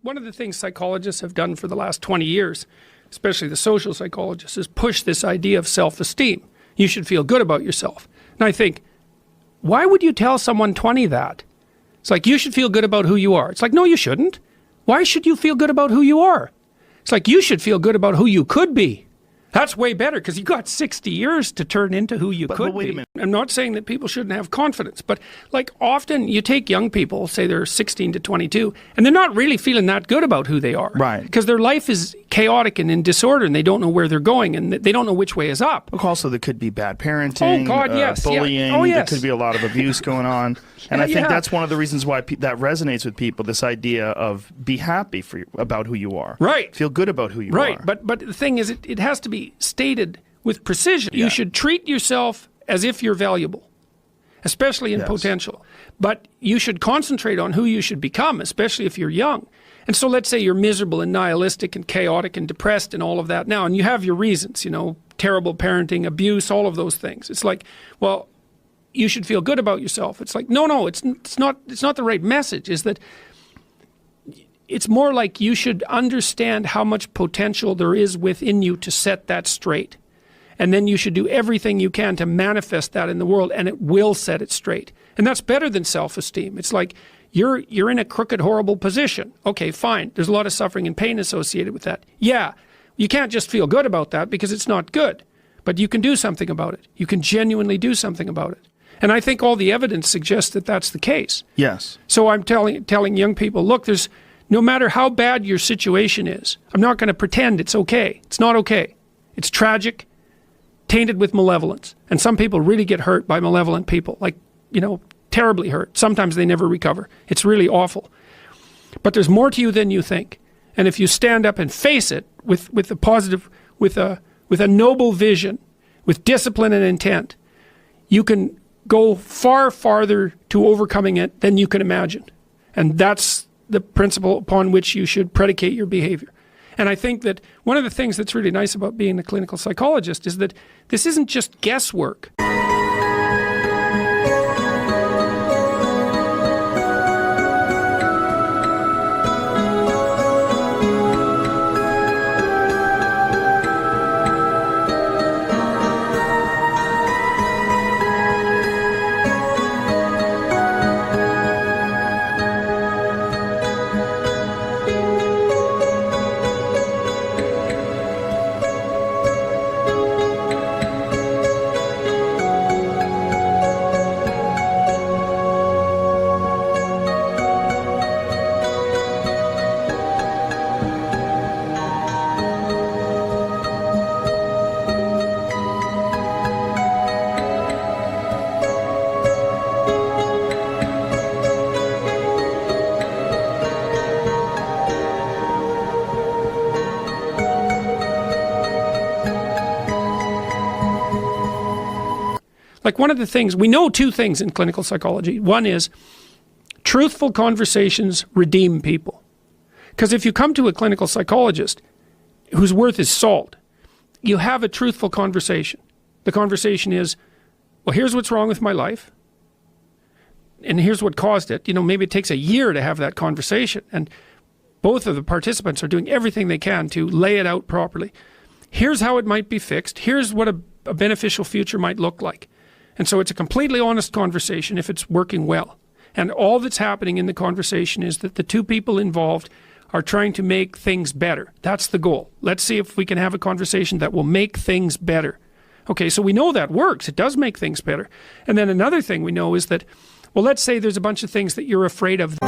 one of the things psychologists have done for the last 20 years, especially the social psychologists, is push this idea of self-esteem. You should feel good about yourself. And I think, why would you tell someone 20 that? It's like, you should feel good about who you are. It's like, no, you shouldn't. Why should you feel good about who you are? It's like, you should feel good about who you could be. That's way better, because you got 60 years to turn into who you could wait be. a minute. I'm not saying that people shouldn't have confidence, but like often you take young people, say they're 16 to 22, and they're not really feeling that good about who they are. Right. Because their life is chaotic and in disorder, and they don't know where they're going, and they don't know which way is up. Also, there could be bad parenting, Oh, God, yes. Yeah. bullying. Oh, yes. There could be a lot of abuse going on. And I think that's one of the reasons why that resonates with people, this idea of be happy about who you are. Right. Feel good about who you are. Right. But the thing is, it has to be stated with precision. Yeah. You should treat yourself as if you're valuable, especially in potential. But you should concentrate on who you should become, especially if you're young. And so let's say you're miserable and nihilistic and chaotic and depressed and all of that now, and you have your reasons, terrible parenting, abuse, all of those things. It's like, well, you should feel good about yourself. It's like, no, it's not the right message. Is that it's more like you should understand how much potential there is within you to set that straight. And then you should do everything you can to manifest that in the world, and it will set it straight. And that's better than self-esteem. It's like you're in a crooked, horrible position. Okay, fine. There's a lot of suffering and pain associated with that. Yeah, you can't just feel good about that because it's not good. But you can do something about it. You can genuinely do something about it. And I think all the evidence suggests that that's the case. Yes. So I'm telling young people, look, no matter how bad your situation is, I'm not going to pretend it's okay. It's not okay. It's tragic, tainted with malevolence. And some people really get hurt by malevolent people, like, terribly hurt. Sometimes they never recover. It's really awful. But there's more to you than you think. And if you stand up and face it with a positive, with a noble vision, with discipline and intent, you can go far farther to overcoming it than you can imagine. And that's the principle upon which you should predicate your behavior. And I think that one of the things that's really nice about being a clinical psychologist is that this isn't just guesswork. Like one of the things, we know two things in clinical psychology. One is truthful conversations redeem people. Because if you come to a clinical psychologist whose worth is salt, you have a truthful conversation. The conversation is, well, here's what's wrong with my life. And here's what caused it. Maybe it takes a year to have that conversation. And both of the participants are doing everything they can to lay it out properly. Here's how it might be fixed. Here's what a beneficial future might look like. And so it's a completely honest conversation if it's working well. And all that's happening in the conversation is that the two people involved are trying to make things better. That's the goal. Let's see if we can have a conversation that will make things better. Okay, so we know that works. It does make things better. And then another thing we know is that, well, let's say there's a bunch of things that you're afraid of.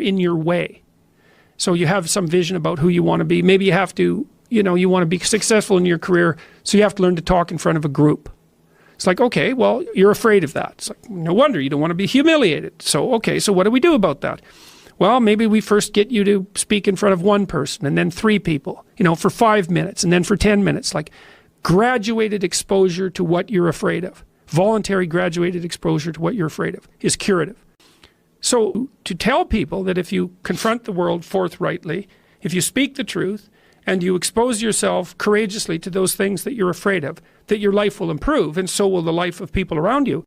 in your way. So you have some vision about who you want to be. Maybe you have to, you want to be successful in your career, so you have to learn to talk in front of a group. It's like, okay, well, you're afraid of that. It's like, no wonder you don't want to be humiliated. So, okay, so what do we do about that? Well, maybe we first get you to speak in front of one person and then 3 people, for 5 minutes and then for 10 minutes. Like graduated exposure to what you're afraid of. Voluntary graduated exposure to what you're afraid of is curative. So to tell people that if you confront the world forthrightly, if you speak the truth, and you expose yourself courageously to those things that you're afraid of, that your life will improve, and so will the life of people around you.